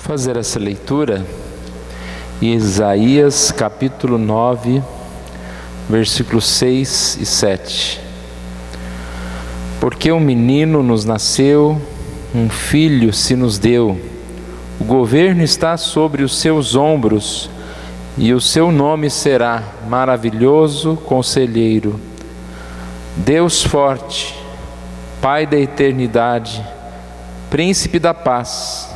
fazer essa leitura em Isaías capítulo 9, versículos 6 e 7. Porque um menino nos nasceu, um filho se nos deu, o governo está sobre os seus ombros, e o seu nome será Maravilhoso Conselheiro, Deus Forte, Pai da Eternidade, Príncipe da Paz,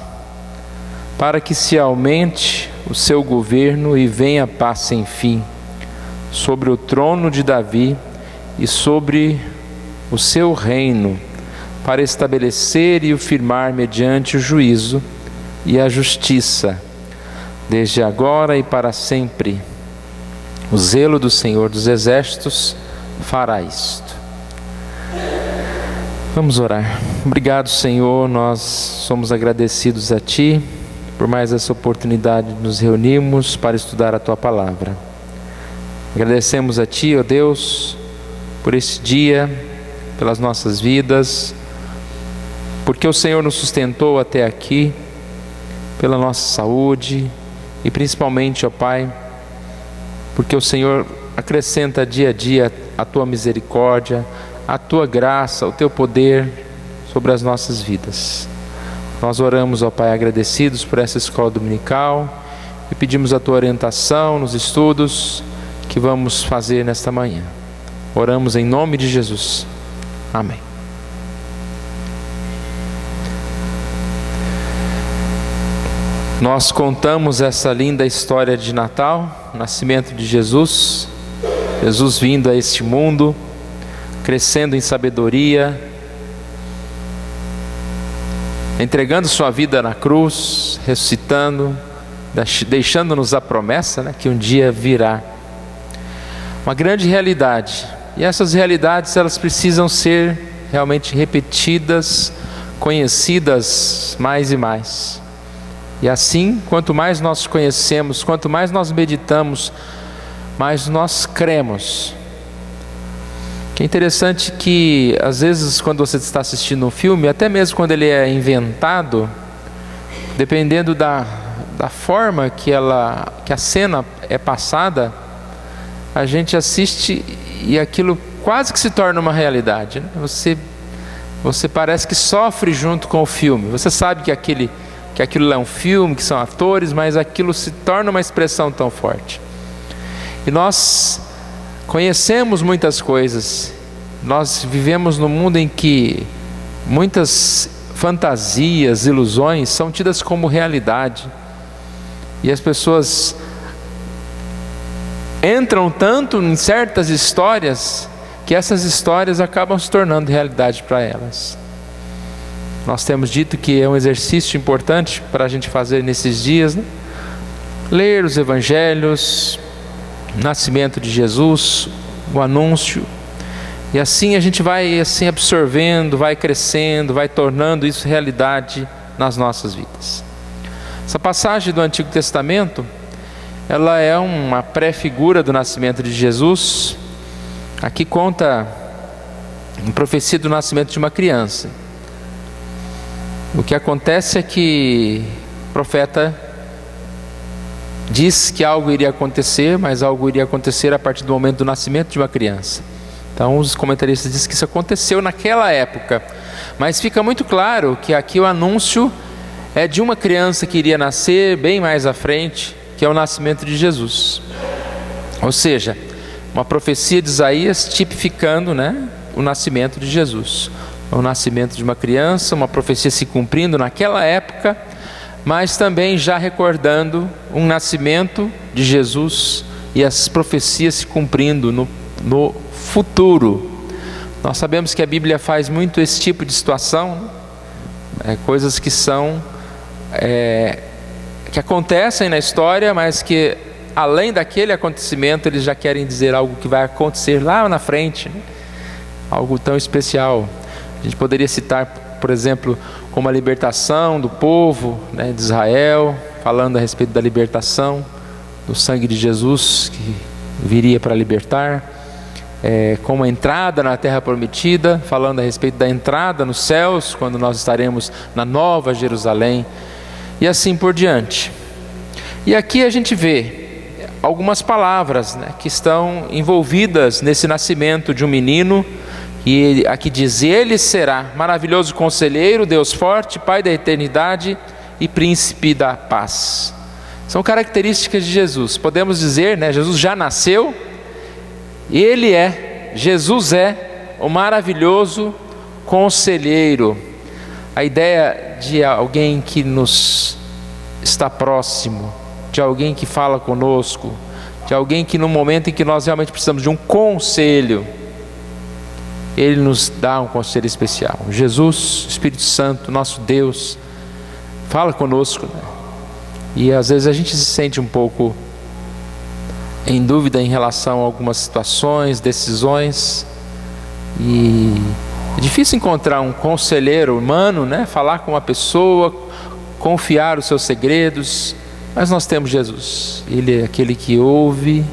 para que se aumente o seu governo e venha a paz sem fim, sobre o trono de Davi e sobre o seu reino, para estabelecer e o firmar mediante o juízo e a justiça, desde agora e para sempre. O zelo do Senhor dos Exércitos fará isto. Vamos orar. Obrigado, Senhor, nós somos agradecidos a Ti por mais essa oportunidade de nos reunirmos para estudar a Tua Palavra. Agradecemos a Ti, ó Deus, por esse dia, pelas nossas vidas, porque o Senhor nos sustentou até aqui, pela nossa saúde e principalmente, ó Pai, porque o Senhor acrescenta dia a dia a Tua misericórdia, a Tua graça, o Teu poder sobre as nossas vidas. Nós oramos, ó Pai, agradecidos por essa escola dominical e pedimos a Tua orientação nos estudos que vamos fazer nesta manhã. Oramos em nome de Jesus. Amém. Nós contamos essa linda história de Natal, o nascimento de Jesus, Jesus vindo a este mundo, crescendo em sabedoria, entregando sua vida na cruz, ressuscitando, deixando-nos a promessa, que um dia virá. Uma grande realidade. E essas realidades, elas precisam ser realmente repetidas, conhecidas mais e mais. E assim, quanto mais nós conhecemos, quanto mais nós meditamos, mais nós cremos. Que é interessante que, às vezes, quando você está assistindo um filme, até mesmo quando ele é inventado, dependendo da forma que a cena é passada, a gente assiste e aquilo quase que se torna uma realidade, né? Você parece que sofre junto com o filme. Você sabe que aquilo é um filme, que são atores, mas aquilo se torna uma expressão tão forte. E nós conhecemos muitas coisas, nós vivemos num mundo em que muitas fantasias, ilusões são tidas como realidade, e as pessoas entram tanto em certas histórias, que essas histórias acabam se tornando realidade para elas. Nós temos dito que é um exercício importante para a gente fazer nesses dias, né? Ler os evangelhos, nascimento de Jesus, o anúncio, e assim a gente vai assim absorvendo, vai crescendo, vai tornando isso realidade nas nossas vidas. Essa passagem do Antigo Testamento, ela é uma pré-figura do nascimento de Jesus. Aqui conta uma profecia do nascimento de uma criança. O que acontece é que o profeta diz que algo iria acontecer, mas algo iria acontecer a partir do momento do nascimento de uma criança. Então os comentaristas dizem que isso aconteceu naquela época, mas fica muito claro que aqui o anúncio é de uma criança que iria nascer bem mais à frente, que é o nascimento de Jesus. Ou seja, uma profecia de Isaías tipificando, o nascimento de Jesus. O nascimento de uma criança, uma profecia se cumprindo naquela época, mas também já recordando um nascimento de Jesus e as profecias se cumprindo no futuro. Nós sabemos que a Bíblia faz muito esse tipo de situação, coisas que são que acontecem na história, mas que além daquele acontecimento eles já querem dizer algo que vai acontecer lá na frente, algo tão especial. A gente poderia citar, por exemplo, como a libertação do povo de Israel, falando a respeito da libertação, do sangue de Jesus que viria para libertar, como a entrada na terra prometida, falando a respeito da entrada nos céus, quando nós estaremos na nova Jerusalém. e assim por diante. E aqui a gente vê algumas palavras, né, que estão envolvidas nesse nascimento de um menino, e aqui diz: ele será maravilhoso conselheiro, Deus forte, Pai da eternidade e príncipe da paz. São características de Jesus. Podemos dizer, né, Jesus já nasceu, Jesus é o maravilhoso conselheiro. A ideia de alguém que nos está próximo, de alguém que fala conosco, de alguém que no momento em que nós realmente precisamos de um conselho, Ele nos dá um conselho especial. Jesus, Espírito Santo, nosso Deus, fala conosco, né? E às vezes a gente se sente um pouco em dúvida em relação a algumas situações, decisões, e é difícil encontrar um conselheiro humano, né? Falar com uma pessoa, confiar os seus segredos, mas nós temos Jesus. Ele é aquele que ouve,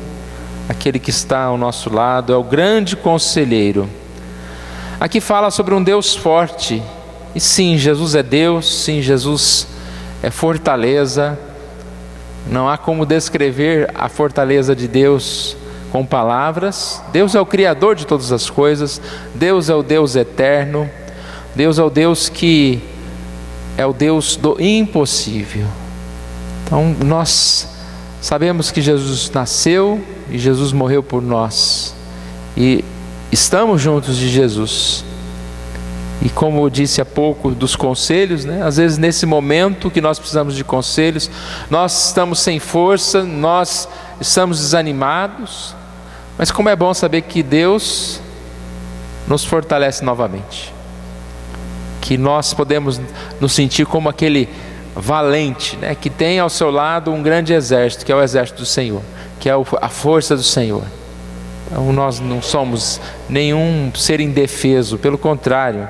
aquele que está ao nosso lado, é o grande conselheiro. Aqui fala sobre um Deus forte, e sim, Jesus é Deus, sim, Jesus é fortaleza. Não há como descrever a fortaleza de Deus com palavras. Deus é o Criador de todas as coisas, Deus é o Deus eterno, Deus é o Deus que é o Deus do impossível. Então nós sabemos que Jesus nasceu e Jesus morreu por nós, e estamos juntos de Jesus. E como eu disse há pouco dos conselhos, né? Às vezes nesse momento que nós precisamos de conselhos, nós estamos sem força, nós estamos desanimados, mas como é bom saber que Deus nos fortalece novamente, que nós podemos nos sentir como aquele valente, né, que tem ao seu lado um grande exército, que é o exército do Senhor, que é a força do Senhor. Então nós não somos nenhum ser indefeso, pelo contrário,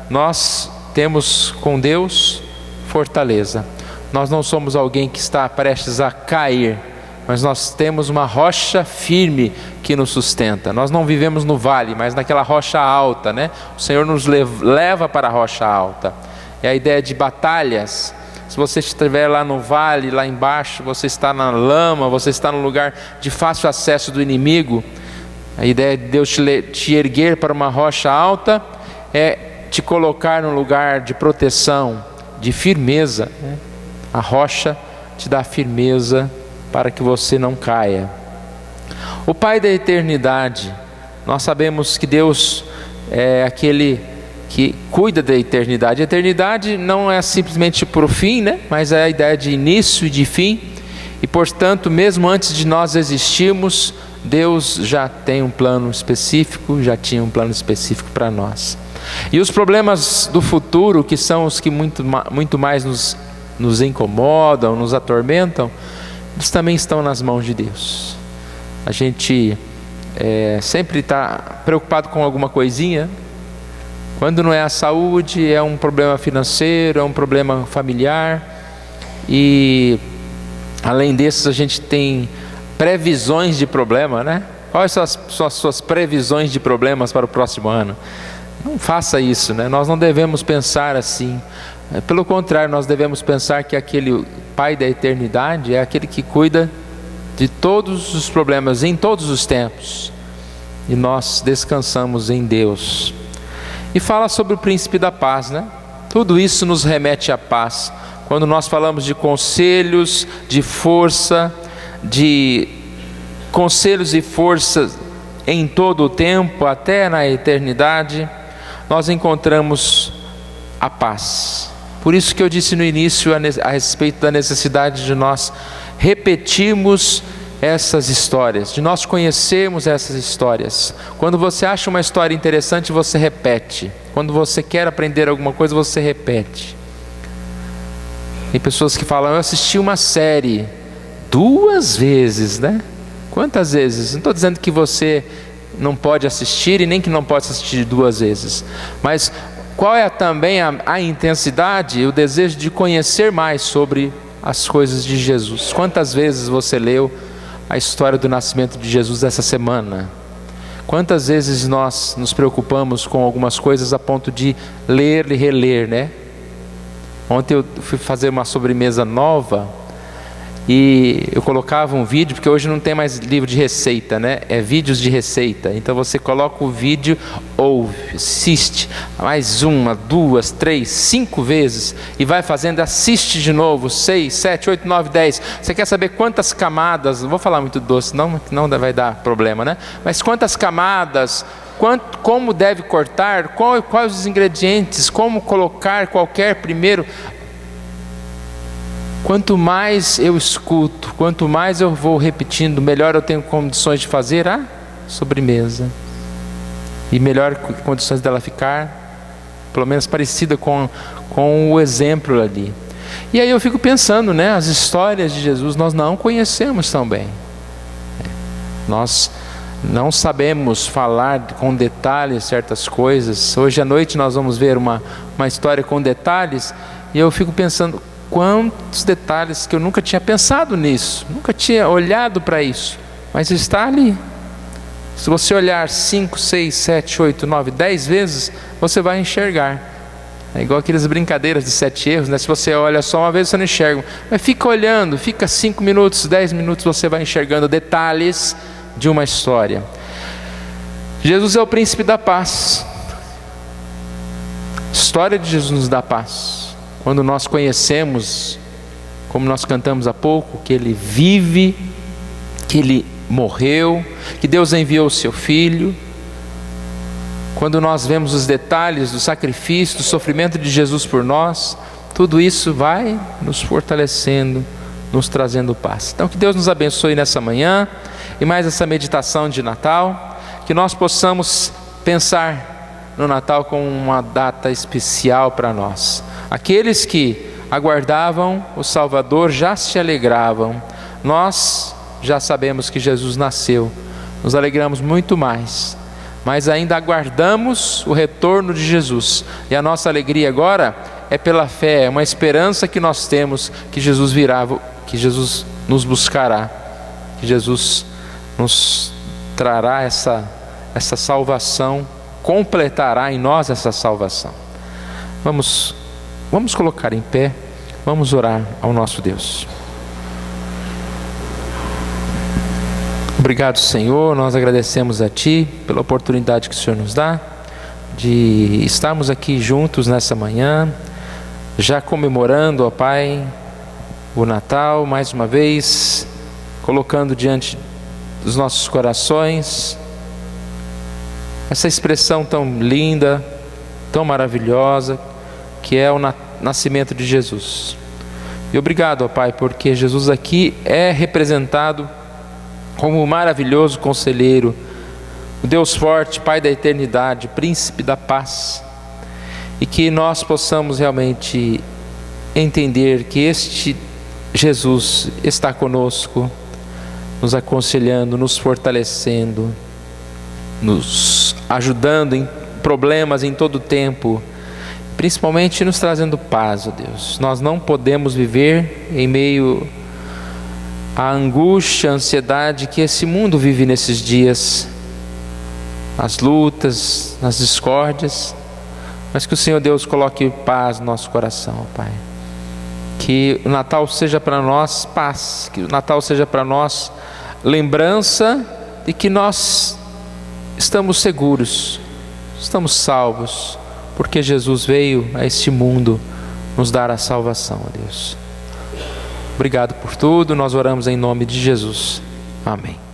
nós temos com Deus fortaleza. Nós não somos alguém que está prestes a cair, mas nós temos uma rocha firme que nos sustenta. Nós não vivemos no vale, mas naquela rocha alta, né? O Senhor nos leva para a rocha alta. É a ideia de batalhas. Se você estiver lá no vale, lá embaixo, você está na lama, você está no lugar de fácil acesso do inimigo, a ideia de Deus te erguer para uma rocha alta é te colocar num lugar de proteção, de firmeza, né? A rocha te dá firmeza para que você não caia. O Pai da eternidade, nós sabemos que Deus é aquele que cuida da eternidade. A eternidade não é simplesmente para o fim, né? Mas é a ideia de início e de fim, e portanto, mesmo antes de nós existirmos, Deus já tem um plano específico, já tinha um plano específico para nós. E os problemas do futuro, que são os que muito mais nos incomodam, nos atormentam, eles também estão nas mãos de Deus. A gente sempre está preocupado com alguma coisinha. Quando não é a saúde, é um problema financeiro, é um problema familiar. E além desses, a gente tem previsões de problema, né? Quais são as suas previsões de problemas para o próximo ano? Não faça isso, né? Nós não devemos pensar assim. Pelo contrário, nós devemos pensar que aquele Pai da eternidade é aquele que cuida de todos os problemas em todos os tempos, e nós descansamos em Deus. E fala sobre o príncipe da paz, né? Tudo isso nos remete à paz. Quando nós falamos de conselhos, de força, de conselhos e forças em todo o tempo, até na eternidade, nós encontramos a paz. Por isso que eu disse no início a respeito da necessidade de nós repetirmos essas histórias, de nós conhecermos essas histórias. Quando você acha uma história interessante, você repete. Quando você quer aprender alguma coisa, você repete. Tem pessoas que falam: eu assisti uma série 2 vezes, né? Quantas vezes? Não estou dizendo que você não pode assistir e nem que não pode assistir 2 vezes, mas qual é também a intensidade e o desejo de conhecer mais sobre as coisas de Jesus? Quantas vezes você leu a história do nascimento de Jesus essa semana? Quantas vezes nós nos preocupamos com algumas coisas a ponto de ler e reler, né? Ontem eu fui fazer uma sobremesa nova e eu colocava um vídeo, porque hoje não tem mais livro de receita, né? É vídeos de receita. Então você coloca o vídeo, ouve, assiste mais 1, 2, 3, 5 vezes e vai fazendo, assiste de novo, 6, 7, 8, 9, 10. Você quer saber quantas camadas, não vou falar muito doce, não vai dar problema, né? Mas quantas camadas, como deve cortar, quais os ingredientes, como colocar qualquer primeiro. Quanto mais eu escuto, quanto mais eu vou repetindo, melhor eu tenho condições de fazer a sobremesa. E melhor condições dela ficar, pelo menos parecida com o exemplo ali. E aí eu fico pensando, né? As histórias de Jesus nós não conhecemos tão bem. Nós não sabemos falar com detalhes certas coisas. Hoje à noite nós vamos ver uma história com detalhes. E eu fico pensando, quantos detalhes que eu nunca tinha pensado nisso, nunca tinha olhado para isso, mas está ali. Se você olhar 5, 6, 7, 8, 9, 10 vezes, você vai enxergar. É igual aquelas brincadeiras de 7 erros, né? Se você olha só uma vez, você não enxerga, mas fica olhando, fica 5 minutos, 10 minutos, você vai enxergando detalhes de uma história. Jesus é o príncipe da paz. A história de Jesus nos dá paz. Quando nós conhecemos, como nós cantamos há pouco, que Ele vive, que Ele morreu, que Deus enviou o Seu Filho. Quando nós vemos os detalhes do sacrifício, do sofrimento de Jesus por nós, tudo isso vai nos fortalecendo, nos trazendo paz. Então que Deus nos abençoe nessa manhã, e mais essa meditação de Natal, que nós possamos pensar no Natal como uma data especial para nós. Aqueles que aguardavam o Salvador já se alegravam. Nós já sabemos que Jesus nasceu, nos alegramos muito mais, mas ainda aguardamos o retorno de Jesus. E a nossa alegria agora é pela fé, é uma esperança que nós temos que Jesus virá, que Jesus nos buscará, que Jesus nos trará essa salvação, completará em nós essa salvação. Vamos colocar em pé, vamos orar ao nosso Deus. Obrigado, Senhor, nós agradecemos a Ti pela oportunidade que o Senhor nos dá de estarmos aqui juntos nessa manhã, já comemorando, ó Pai, o Natal, mais uma vez, colocando diante dos nossos corações essa expressão tão linda, tão maravilhosa, que é o nascimento de Jesus. E obrigado, ó Pai, porque Jesus aqui é representado como o maravilhoso conselheiro, o Deus forte, Pai da eternidade, príncipe da paz, e que nós possamos realmente entender que este Jesus está conosco, nos aconselhando, nos fortalecendo, nos ajudando em problemas em todo o tempo, principalmente nos trazendo paz, ó Deus. Nós não podemos viver em meio à angústia, à ansiedade que esse mundo vive nesses dias, as lutas, nas discórdias, mas que o Senhor Deus coloque paz no nosso coração, ó Pai. Que o Natal seja para nós paz, que o Natal seja para nós lembrança de que nós estamos seguros, estamos salvos, porque Jesus veio a este mundo nos dar a salvação, ó Deus. Obrigado por tudo, nós oramos em nome de Jesus. Amém.